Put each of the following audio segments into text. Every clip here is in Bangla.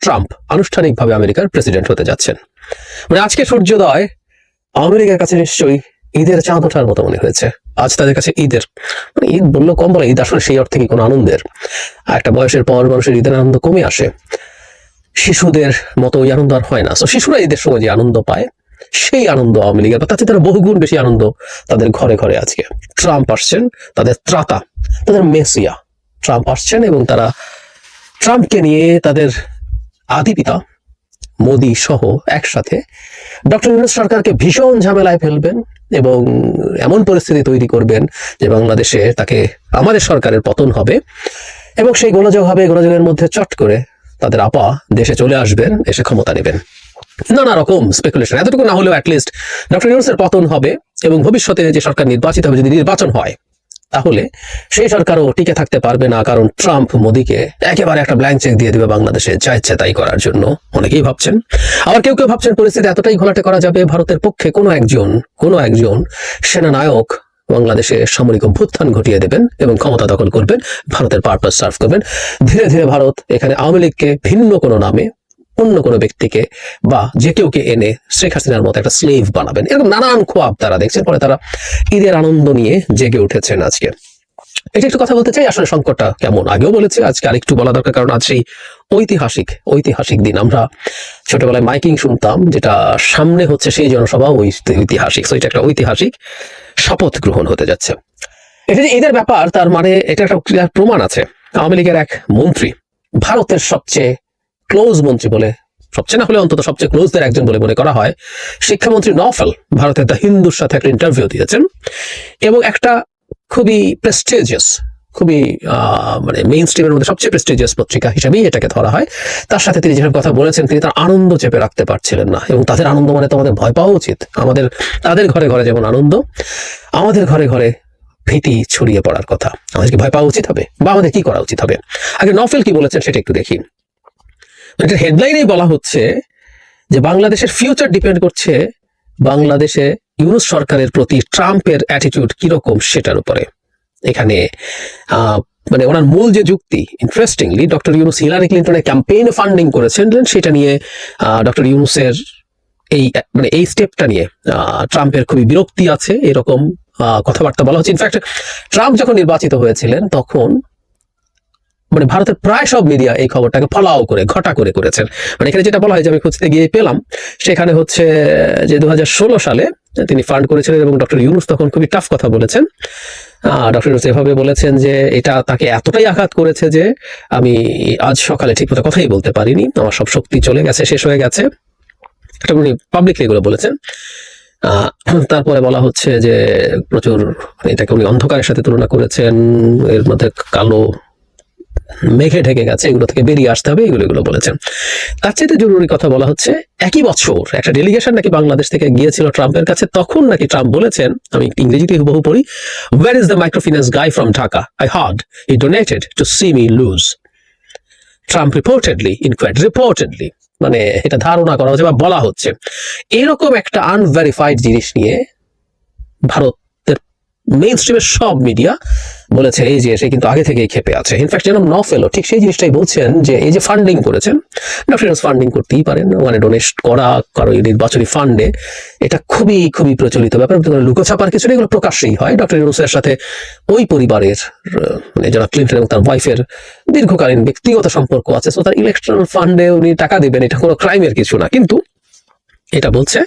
ট্রাম্প আনুষ্ঠানিকভাবে আমেরিকার প্রেসিডেন্ট হতে যাচ্ছেন। মানে আজকে সূর্যোদয় আমেরিকার কাছে নিশ্চয়ই ঈদের চাঁদ ওঠার মতো মনে হয়েছে। আজ তাদের কাছে ঈদের, মানে ঈদ বললেও কম বলে, ঈদ আসলে সেই অর্থে কি কোনো আনন্দের। একটা বয়সের পর মানুষের ঈদের আনন্দ কমে আসে, শিশুদের মতো ওই আনন্দ আর হয় না। তো শিশুরা ঈদের সময় যে আনন্দ পায়, সেই আনন্দ আওয়ামী লীগের, তার চেয়ে তারা বহুগুণ বেশি আনন্দ তাদের ঘরে ঘরে আজকে। ট্রাম্প আসছেন, তাদের ত্রাতা, তাদের মেসিয়া ট্রাম্প আসছেন, এবং তারা ট্রাম্পকে নিয়ে তাদের আদি পিতা মোদি সহ একসাথে ডক্টর ইউনূস সরকারকে ভীষণ ঝামেলায় ফেলবেন এবং এমন পরিস্থিতি তৈরি করবেন যে বাংলাদেশে তাকে আমাদের সরকারের পতন হবে, এবং সেই গোলযোগ হবে। গোলযোগের মধ্যে চট করে তাদের আপা দেশে চলে আসবেন, এসে ক্ষমতা নেবেন। নানা রকম স্পেকুলেশন, এতটুকু না হলেও অ্যাটলিস্ট ডক্টর ইউনূসের পতন হবে এবং ভবিষ্যতে যে সরকার নির্বাচিত হবে, যদি নির্বাচন হয়, তাহলে সেই সরকারও টিকে থাকতে পারবে না, কারণ ট্রাম্প মোদিকে একেবারে একটা ব্ল্যাঙ্ক চেক দিয়ে দিবে বাংলাদেশে যা ইচ্ছে তাই করার জন্য। অনেকেই ভাবছেন, আবার কেউ কেউ ভাবছেন পরিস্থিতি এতটাই ঘোলাটে করা যাবে, ভারতের পক্ষে কোনো একজন সেনানায়ক বাংলাদেশে সামরিক অভ্যুত্থান ঘটিয়ে দেবেন এবং ক্ষমতা দখল করবেন, ভারতের পারপাস সার্ভ করবেন। ধীরে ধীরে ভারত এখানে আওয়ামী লীগকে ভিন্ন কোনো নামে, অন্য কোনো ব্যক্তিকে বা যে কেউকে এনে শেখ হাসিনার মতো একটা স্লেভ বানাবেন। এরকম নানান খোয়াব তারা দেখছেন। পরে তারা ঈদের আনন্দ নিয়ে জেগে উঠেছেন আজকে। এটা একটু কথা বলতে চাই, আসলে সংকটটা কেমন আগেও বলেছি, আজকে আরেকটু বলা দরকার, কারণ আজ সেই ঐতিহাসিক দিন। আমরা ছোটবেলায় মাইকিং শুনতাম, যেটা সামনে হচ্ছে সেই জনসভা ঐতিহাসিক। তো এটা একটা ঐতিহাসিক শপথ গ্রহণ হতে যাচ্ছে। এটা যে ঈদের ব্যাপার, তার মানে এটা একটা প্রমাণ আছে। আওয়ামী লীগের এক মন্ত্রী, ভারতের সবচেয়ে ক্লোজ মন্ত্রী বলে, সবচেয়ে না হলে অন্তত সবচেয়ে ক্লোজদের একজন বলে মনে করা হয়, শিক্ষামন্ত্রী নওফেল ভারতের দ্য হিন্দুর সাথে একটা ইন্টারভিউ দিয়েছেন, এবং একটা খুবই প্রেস্টিজিয়াস, খুবই মানে মেইন স্ট্রিমের মধ্যে সবচেয়ে প্রেস্টিজিয়াস পত্রিকা হিসেবেই এটাকে ধরা হয়। তার সাথে তিনি যেসব কথা বলেছেন, তিনি তার আনন্দ চেপে রাখতে পারছিলেন না, এবং তাদের আনন্দ মানে তো আমাদের ভয় পাওয়া উচিত। তাদের ঘরে ঘরে যেমন আনন্দ, আমাদের ঘরে ঘরে ভীতি ছড়িয়ে পড়ার কথা। আমাদেরকে ভয় পাওয়া উচিত হবে, বা আমাদের কি করা উচিত হবে? আগে নওফেল কি বলেছেন সেটা একটু দেখি। এটা হেডলাইনেই বলা হচ্ছে যে বাংলাদেশের ফিউচার ডিপেন্ড করছে বাংলাদেশে ইউনূস সরকারের প্রতি ট্রাম্পের অ্যাটিটিউড কিরকম সেটার উপরে। এখানে মানে ওনার মূল যে যুক্তি, ইন্টারেস্টিংলি ডক্টর ইউনূস হিলারি ক্লিন্টনের ক্যাম্পেইনে ফান্ডিং করেছেন, সেটা নিয়ে ডক্টর ইউনূসের এই স্টেপটা নিয়ে ট্রাম্পের খুবই বিরক্তি আছে, এরকম কথাবার্তা বলা হচ্ছে। ইনফ্যাক্ট ট্রাম্প যখন নির্বাচিত হয়েছিলেন তখন মানে ভারতের প্রায় সব মিডিয়া এই খবরটাকে ফলাও করে ঘটা করে করেছেন। মানে এখানে যেটা বলা হয়, যে আমি খুঁজতে গিয়ে পেলাম, সেখানে হচ্ছে যে 2016 সালে তিনি ফান্ড করেছিলেন, এবং ডক্টর ইউনূস তখন খুবই টাফ কথা বলেছেন। ডক্টর ইউনূস এভাবে বলেছেন যে এটা তাকে এতটাই আঘাত করেছে যে আমি আজ সকালে ঠিকমতো কথাই বলতে পারিনি, আমার সব শক্তি চলে গেছে, শেষ হয়ে গেছে। এটা উনি পাবলিকলি এগুলো বলেছেন। তারপরে বলা হচ্ছে যে প্রচুর, এটাকে উনি অন্ধকারের সাথে তুলনা করেছেন, এর মধ্যে কালো মেঘে ঢেকে গেছে, এগুলো থেকে বেরিয়ে আসতে হবে, এগুলো বলেছেন। তার চাইতে জরুরি কথা বলা হচ্ছে, একই বছর একটা ডেলিগেশন নাকি বাংলাদেশ থেকে গিয়েছিল ট্রাম্পের কাছে। তখন নাকি ট্রাম্প বলেছেন, আমি ইংরেজিতে হুবহু পড়ি, where is the microfinance guy from Dhaka? I heard he donated to see me lose. Trump reportedly, মানে এটা ধারণা করা হচ্ছে বা বলা হচ্ছে। এরকম একটা আনভেরিফাইড জিনিস নিয়ে ভারতের মেইন স্ট্রিমের সব মিডিয়া বলেছে এই যে সে কিন্তু আগে থেকেই ক্ষেপে আছে। ইনফ্যাক্ট যেন নওফেলও ঠিক সেই জিনিসটাই বলছেন, যে এই যে ফান্ডিং করেছেন, ডক্টর ইউনূস ফান্ডিং করতেই পারেন, মানে ডোনেট করা কারো নির্বাচনী ফান্ডে, এটা খুবই খুবই প্রচলিত ব্যাপার, লুকোছাপার কিছু নেই, এগুলো প্রকাশ্যেই হয়। ডক্টর ইউনূসের সাথে ওই পরিবারের মানে যারা ক্লিন্টন এবং তার ওয়াইফের দীর্ঘকালীন ব্যক্তিগত সম্পর্ক আছে, সো তার ইলেকট্রাল ফান্ডে উনি টাকা দেবেন, এটা কোনো ক্রাইমের কিছু না। কিন্তু এটা বলছে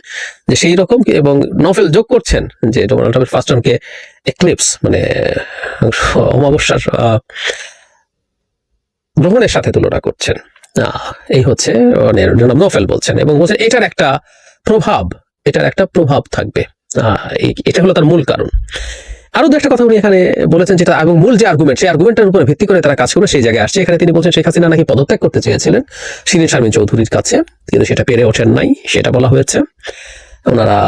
যে সেই রকম, এবং নওফেল যোগ করছেন যে ডোনাল্ড ট্রাম্পের ফার্স্ট টার্মকে এক্লিপস মানে অমাবস্যার গ্রহণের সাথে তুলনা করছেন। এই হচ্ছে নওফেল বলছেন, এবং বলছেন এটার একটা প্রভাব থাকবে। এটা হলো তার মূল কারণ। আরো দু একটা কথা উনি এখানে বলেছেন, যেটা এবং মূল যে আর্গুমেন্ট, সেই আর্গুমেন্টের উপরে ভিত্তি করে তারা কাজ করে সেই জায়গায় আসছে। এখানে তিনি বলছেন শেখ হাসিনা নাকি পদত্যাগ করতে চেয়েছিলেন শিরীন শারমিন চৌধুরীর কাছে, কিন্তু সেটা পেরে ওঠেন নাই, সেটা বলা হয়েছে। ওনারা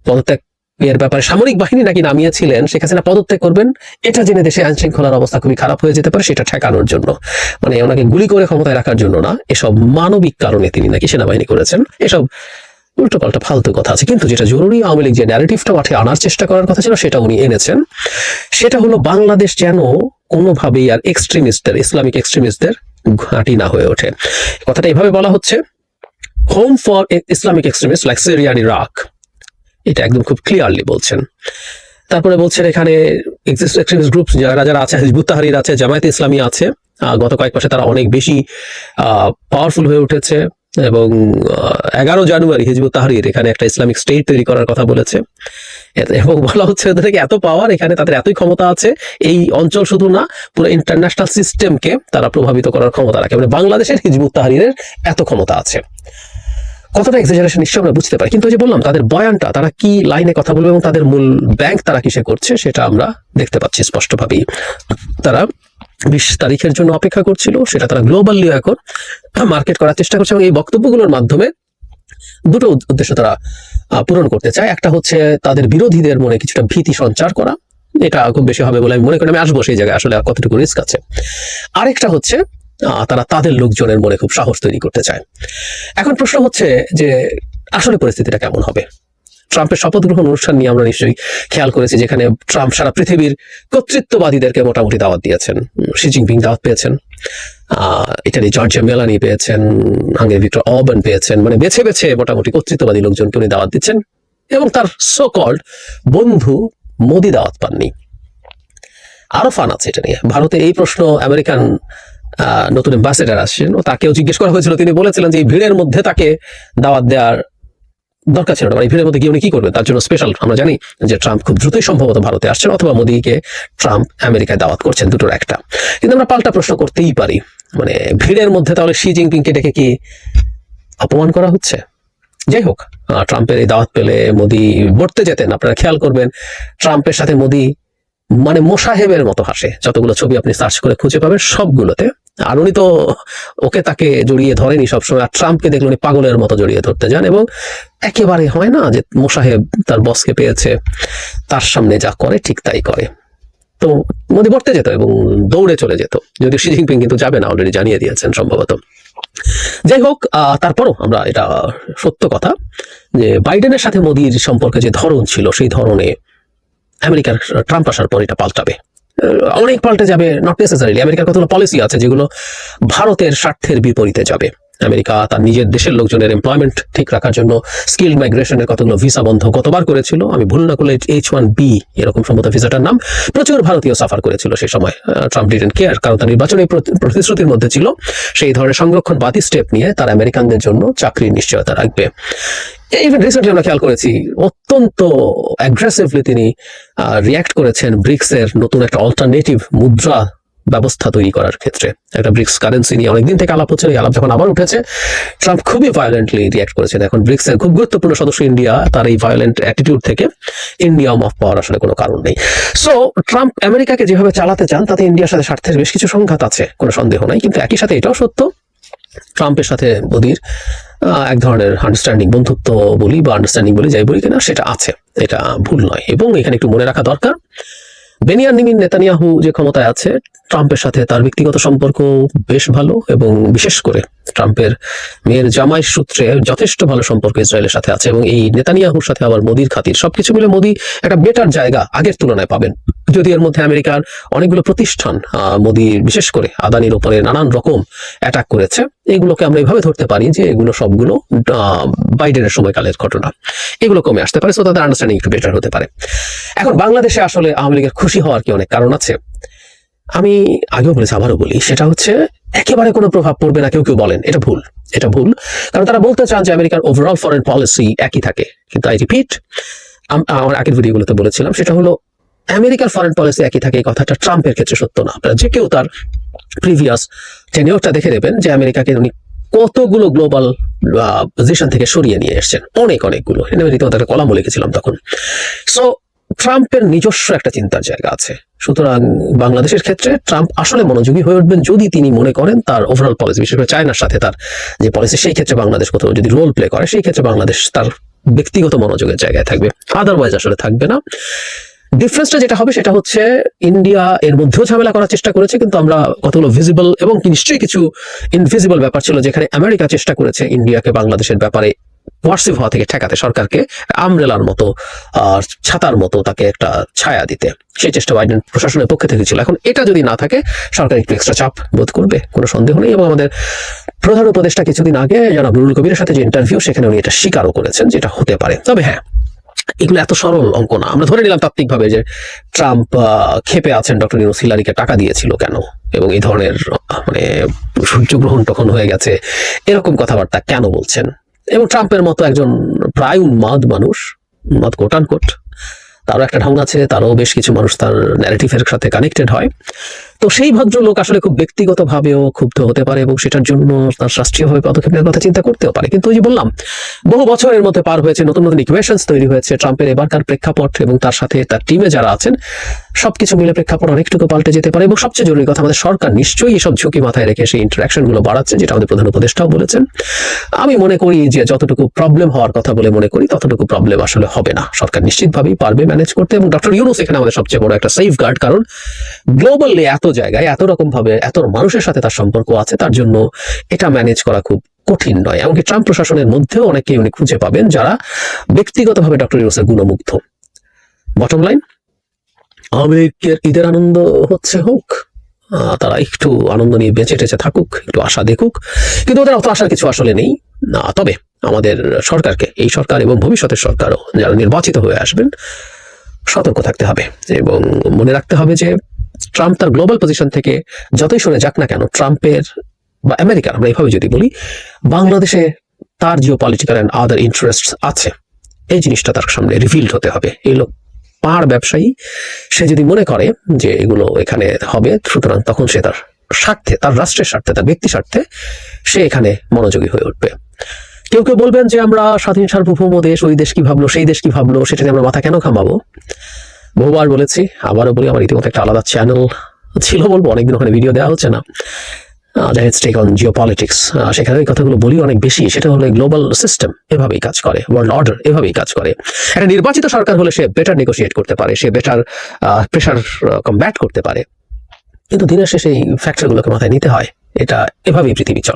পদত্যাগ এর ব্যাপারে সামরিক বাহিনী নাকি নামিয়েছিলেন, শেখ হাসিনা পদত্যাগ করবেন এটা জেনে দেশে আইন শৃঙ্খলার অবস্থা খুবই খারাপ হয়ে যেতে পারে, সেটা ঠেকানোর জন্য, মানে ওনাকে গুলি করে ক্ষমতায় রাখার জন্য না, এসব মানবিক কারণে তিনি নাকি সেনাবাহিনী করেছেন। এসব উল্টো পাল্টা ফালতু কথা আছে। কিন্তু যেটা জরুরি, আওয়ামী লীগ যে ন্যারেটিভটা মাঠে আনার চেষ্টা করার কথা ছিল, সেটা উনি এনেছেন। সেটা হলো বাংলাদেশ যেন কোনোভাবেই আর ইসলামিক এক্সট্রিমিস্টদের ঘাঁটি না হয়ে ওঠে। কথাটা এইভাবে বলা হচ্ছে, home for Islamic extremist like Syria and Iraq, এটা একদম খুব ক্লিয়ারলি বলছেন। তারপরে বলছেন এখানে এক্সট্রিমিস্ট গ্রুপ যারা যারা আছে, হিজবুত তাহরির আছে, জামায়াতে ইসলামী আছে, গত কয়েক মাসে তারা অনেক বেশি পাওয়ারফুল হয়ে উঠেছে এবং 11 জানুয়ারি হিজবুত তাহরির এখানে একটা ইসলামিক স্টেট তৈরি করার কথা বলেছে এবং বলা হচ্ছে ওদের থেকে এত পাওয়ার, এখানে তাদের এতই ক্ষমতা আছে, এই অঞ্চল শুধু না পুরো ইন্টারন্যাশনাল সিস্টেমকে তারা প্রভাবিত করার ক্ষমতা রাখে। মানে বাংলাদেশের হিজবুত তাহরিরের এত ক্ষমতা আছে। কতটা এক্সাজারেশন নিশ্চয়ই আমরা বুঝতে পারি, কিন্তু ওই যে বললাম তাদের বয়ানটা, তারা কি লাইনে কথা বলবে এবং তাদের মূল ব্যাংক তারা কিসে করছে সেটা আমরা দেখতে পাচ্ছি স্পষ্টভাবেই। তারা 20 তারিখের জন্য অপেক্ষা করছিল, সেটা তারা গ্লোবালি এখন মার্কেট করার চেষ্টা করছে এবং এই বক্তব্যগুলোর মাধ্যমে দুটো উদ্দেশ্য তারা পূরণ করতে চায়। একটা হচ্ছে তাদের বিরোধীদের মনে কিছুটা ভীতি সঞ্চার করা, এটা খুব বেশি হবে বলে আমি মনে করি, আমি আসবো সেই জায়গায় আসলে কতটুকু রিস্ক আছে। আরেকটা হচ্ছে তারা তাদের লোকজনের মনে খুব সাহস তৈরি করতে চায়। এখন প্রশ্ন হচ্ছে যে আসলে পরিস্থিতিটা কেমন হবে। ট্রাম্পের শপথ গ্রহণ অনুষ্ঠান নিয়ে আমরা নিশ্চয়ই খেয়াল করেছি, যেখানে ট্রাম্প সারা পৃথিবীর কর্তৃত্ববাদীদেরকে মোটামুটি দাওয়াত দিয়েছেন। শি জিনপিং দাওয়াত পেয়েছেন, ইটালি জর্জিয়া মেলানি পেয়েছেন, হাঙ্গেরি ভিক্টর অরবান পেয়েছেন, মানে বেছে বেছে মোটামুটি কর্তৃত্ববাদী লোকজনকে উনি দাওয়াত দিচ্ছেন এবং তার সো কল্ড বন্ধু মোদি দাওয়াত পাননি। আরো ফান আছে এটা নিয়ে। ভারতে এই প্রশ্ন আমেরিকান নতুন অ্যাম্বাসেডার আসছেন, ও তাকেও জিজ্ঞেস করা হয়েছিল, তিনি বলেছিলেন যে এই ভিড়ের মধ্যে তাকে দাওয়াত দেওয়ার দরকার ছিল না, মানে এই ভিড়ের মধ্যে গিয়ে উনি কি করবেন, তার জন্য স্পেশাল। আমরা জানি যে ট্রাম্প খুব দ্রুতই সম্ভবত ভারতে আসছেন, অথবা মোদিকে ট্রাম্প আমেরিকায় দাওয়াত করছেন, দুটোর একটা। কিন্তু আমরা পাল্টা প্রশ্ন করতেই পারি, মানে ভিড়ের মধ্যে তাহলে শি জিনপিংকে ডেকে কি অপমান করা হচ্ছে? যাই হোক, ট্রাম্পের এই দাওয়াত পেলে মোদি বর্তে যেতেন। আপনারা খেয়াল করবেন ট্রাম্পের সাথে মোদি মানে মোসাহেবের মতো হাসে, যতগুলো ছবি আপনি সার্চ করে খুঁজে পাবেন সবগুলোতে। আর উনি তো তাকে জড়িয়ে ধরেনি সবসময়, আর ট্রাম্পকে দেখলে উনি পাগলের মতো জড়িয়ে ধরতে যান এবং একেবারে হয় না যে মোসাহেব তার বসকে পেয়েছে, তার সামনে যা করে ঠিক তাই করে। তো মোদি বর্তে যেত এবং দৌড়ে চলে যেত, যদিও শি জিনপিং কিন্তু যাবে না, অলরেডি জানিয়ে দিয়েছেন সম্ভবত। যাই হোক, তারপরও আমরা এটা সত্য কথা যে বাইডেনের সাথে মোদির সম্পর্কে যে ধরন ছিল, সেই ধরনে আমেরিকার ট্রাম্প আসার পর এটা পাল্টাবে, অনেক পাল্টে যাবে। নট নেসেসারিলি, আমেরিকার কতগুলো পলিসি আছে যেগুলো ভারতের স্বার্থের বিপরীতে যাবে। আমেরিকা তার নিজের দেশের লোকজনের এমপ্লয়মেন্ট ঠিক রাখার জন্য স্কিল মাইগ্রেশনের কতগুলো ভিসা বন্ধ কতবার করেছিল, আমি ভুল না করলে H1B এরকম সম্ভবত ভিসাটার নাম। প্রচুর ভারতীয় সাফার করেছিল সেই সময়। ট্রাম্প ডিডন্ট কেয়ার, কারণ তার নির্বাচনী প্রতিশ্রুতির মধ্যে ছিল সেই ধরনের সংরক্ষণবাদী স্টেপ নিয়ে তার আমেরিকানদের জন্য চাকরির নিশ্চয়তা রাখবে। ইভেন রিসেন্টলি আমরা খেয়াল করেছি অত্যন্ত অ্যাগ্রেসিভলি তিনি রিয়াক্ট করেছেন ব্রিক্সের নতুন একটা অল্টারনেটিভ মুদ্রা ব্যবস্থা তৈরি করার ক্ষেত্রে। একটা ব্রিক্স কারেন্সি নিয়ে অনেকদিন থেকে আলাপ হচ্ছে, এই আলাপ যখন আবার উঠেছে ট্রাম্প খুবই ভায়োলেন্টলি রিয়াক্ট করেছেন। এখন ব্রিক্সের খুব গুরুত্বপূর্ণ সদস্য ইন্ডিয়া, তার এই ভায়োলেন্ট অ্যাটিটিউড থেকে ইন্ডিয়া অফ পাওয়ার আসলে কোনো কারণ নেই। সো ট্রাম্প আমেরিকাকে যেভাবে চালাতে চান তাতে ইন্ডিয়ার সাথে স্বার্থের বেশ কিছু সংঘাত আছে, কোনো সন্দেহ নাই। কিন্তু একই সাথে এটাও সত্য ট্রাম্পের সাথে মোদির এক ধরনের আন্ডারস্ট্যান্ডিং, বন্ধুত্ব বলি বা আন্ডারস্ট্যান্ডিং বলি যাই বলি কিনা, সেটা আছে, এটা ভুল নয়। এবং এখানে একটু মনে রাখা দরকার, বেনিয়ামিন নেতানিয়াহু যে ক্ষমতায় আছে, ট্রাম্পের সাথে তার ব্যক্তিগত সম্পর্ক বেশ ভালো এবং বিশেষ করে ট্রাম্পের মেয়ের জামাই সূত্রে যথেষ্ট ভালো সম্পর্ক ইসরায়েলের সাথে আছে। এবং এই নেতানিয়াহুর সাথে আবার মোদির খাতির, সবকিছু মিলে মোদি একটা বেটার জায়গা আগের তুলনায় পাবেন। যদি এর মধ্যে আমেরিকার অনেকগুলো প্রতিষ্ঠান মোদি বিশেষ করে আদানির উপরে নানান রকম অ্যাটাক করেছে, এগুলোকে আমরা এইভাবে ধরতে পারি যে এগুলো সবগুলো বাইডেনের সময়কালের ঘটনা, এগুলো কমে আসতে পারে। সো তাদের আন্ডারস্ট্যান্ডিং একটু বেটার হতে পারে। এখন বাংলাদেশে আসলে আওয়ামী লীগের খুশি হওয়ার কি অনেক কারণ আছে। আমি আগেও বলেছি, আবারও বলি, সেটা হচ্ছে একেবারে কোনো প্রভাব পড়বে না কেউ কেউ বলেন, এটা ভুল। এটা ভুল, কারণ তারা বলতে চান যে আমেরিকার ওভারঅল ফরেন পলিসি একই থাকে। কিন্তু আই রিপিট, আমার আগের ভিডিওগুলোতে বলেছিলাম, সেটা হলো আমেরিকার ফরেন পলিসি একই থাকে, এই কথাটা ট্রাম্পের ক্ষেত্রে সত্য না। আপনারা যে কেউ তার প্রিভিয়াস টেনিওরটা দেখে নেবেন যে আমেরিকাকে উনি কতগুলো গ্লোবাল পজিশন থেকে সরিয়ে নিয়ে এসছেন, অনেকগুলো। আমি রীতিমতো কলামও লিখেছিলাম তখন। সো ট্রাম্পের নিজস্ব একটা চিন্তার জায়গা আছে। সুতরাং বাংলাদেশের ক্ষেত্রে ট্রাম্প আসলে মনোযোগী হয়ে উঠবেন যদি তিনি মনে করেন তার ওভারঅল পলিসি, বিশেষ করে চায়নার সাথে তার যে পলিসি, সেই ক্ষেত্রে বাংলাদেশ কোথাও যদি রোল প্লে করে, সেই ক্ষেত্রে বাংলাদেশ তার ব্যক্তিগত মনোযোগের জায়গায় থাকবে, আদারওয়াইজ আসলে থাকবে না। ডিফারেন্সটা যেটা হবে সেটা হচ্ছে ইন্ডিয়া এর মধ্যেও ঝামেলা করার চেষ্টা করেছে, কিন্তু আমরা কতগুলো ভিজিবল এবং নিশ্চয়ই কিছু ইনভিজিবল ব্যাপার ছিল যেখানে আমেরিকা চেষ্টা করেছে ইন্ডিয়াকে বাংলাদেশের ব্যাপারে কোয়ার্সিভ হওয়া থেকে ঠেকাতে, সরকারকে আমব্রেলার মতো ছাতার মতো তাকে একটা ছায়া দিতে, সেই চেষ্টা বাইডেন প্রশাসনের পক্ষে থেকে ছিল। এখন এটা যদি না থাকে, সরকার একটু এক্সট্রা চাপ বোধ করবে, কোনো সন্দেহ নেই। এবং আমাদের প্রধান উপদেষ্টা কিছুদিন আগে জনাব নুরুল কবিরের সাথে যে ইন্টারভিউ, সেখানে উনি এটা স্বীকারও করেছেন যেটা হতে পারে। তবে হ্যাঁ, এগুলো এত সরল অঙ্ক না। আমরা ধরে নিলাম তাত্ত্বিকভাবে যে ট্রাম্প ক্ষেপে আছেন ডক্টর ইউনূস হিলারিকে টাকা দিয়েছিল কেন, এবং এই ধরনের মানে সূর্যগ্রহণ তখন হয়ে গেছে, এরকম কথাবার্তা কেন বলছেন। এবং ট্রাম্পের মতো একজন প্রায় উন্মাদ মানুষ, উন্মাদ কোট আনকোট, তারও একটা ঢং আছে, তারও বেশ কিছু মানুষ তার ন্যারেটিভের সাথে কানেক্টেড হয়। তো সেই ভদ্রলোক আসলে খুব ব্যক্তিগতভাবেও ক্ষুব্ধ হতে পারে এবং সেটার জন্য তার রাষ্ট্রীয়ভাবে পদক্ষেপ নেওয়ার কথা চিন্তা করতেও পারে। কিন্তু ওই যে বললাম, বহু বছরের মধ্যে পার হয়েছে, নতুন নতুন ইকুয়েশনস তৈরি হয়েছে। ট্রাম্পের এবারকার প্রেক্ষাপট এবং তার সাথে তার টিমে যারা আছেন, সবকিছু মিলে প্রেক্ষাপট অনেকটুকু পাল্টে যেতে পারে। এবং সবচেয়ে জরুরি কথা, আমাদের সরকার নিশ্চয়ই এসব ঝুঁকি মাথায় রেখে সেই ইন্টারাকশন গুলো বাড়াচ্ছে, যেটা আমাদের প্রধান উপদেষ্টাও বলেছেন। আমি মনে করি যে যতটুকু প্রবলেম হওয়ার কথা বলে মনে করি, ততটুকু প্রবলেম আসলে হবে না। সরকার নিশ্চিতভাবেই পারবে ম্যানেজ করতে। এবং ডক্টর ইউনূস এখানে আমাদের সবচেয়ে বড় একটা সেফ গার্ড, কারণ গ্লোবালি এত জায়গায় এত রকম ভাবে এত মানুষের সাথে তার সম্পর্ক আছে, তার জন্য এটা ম্যানেজ করা খুব কঠিন নয়। এমনকি ট্রাম্প প্রশাসনের মধ্যেও অনেকেই উনি খুঁজে পাবেন যারা ব্যক্তিগতভাবে ডক্টর ইউনূসের গুণমুগ্ধ। বটম লাইন, আমেরিকার ঈদের আনন্দ হচ্ছে হোক, তারা একটু আনন্দ নিয়ে বেঁচে টেচে থাকুক, একটু আশা দেখুক, কিন্তু ওদের অত আশার কিছু আসলে নেই। তবে আমাদের সরকারকে, এই সরকার এবং ভবিষ্যতের সরকারও যারা নির্বাচিত হয়ে আসবেন, সতর্ক থাকতে হবে এবং মনে রাখতে হবে যে ট্রাম্প তার গ্লোবাল পজিশন থেকে যতই সরে যাক না কেন, ট্রাম্পের বা আমেরিকার, আমরা এইভাবে যদি বলি, বাংলাদেশে তার Jio political and other interest আছে, এই জিনিসটা তার সামনে রিভিলড হতে হবে। এই লোক পাহাড় ব্যবসায়ী, সে যদি মনে করে যে এগুলো এখানে হবে, সুতরাং তখন সে তার স্বার্থে, তার রাষ্ট্রের স্বার্থে, তার ব্যক্তি স্বার্থে সে এখানে মনোযোগী হয়ে উঠবে। কেউ কেউ বলবেন যে আমরা স্বাধীন সার্বভৌম দেশ, ওই দেশ কি ভাবলো, সেই দেশ কি ভাবলো, সেটা নিয়ে আমরা মাথা কেন ঘামাবো। বহুবার বলেছি, আবারও বলি, আমার ইতিমধ্যে একটা আলাদা চ্যানেল ছিল, বলবো, অনেকদিন ওখানে ভিডিও দেওয়া হচ্ছে না, টেক অন জিও পলিটিক্স। সেখানে এই কথাগুলো বলি অনেক বেশি। সেটা হলো গ্লোবাল সিস্টেম এভাবেই কাজ করে, ওয়ার্ল্ড অর্ডার এভাবেই কাজ করে। একটা নির্বাচিত সরকার হলে সে বেটার নেগোশিয়েট করতে পারে, সে বেটার প্রেশার কমব্যাট করতে পারে, কিন্তু দিনের শেষে এই ফ্যাক্টরগুলোকে মাথায় নিতে হয়। এটা এভাবেই পৃথিবী চলে।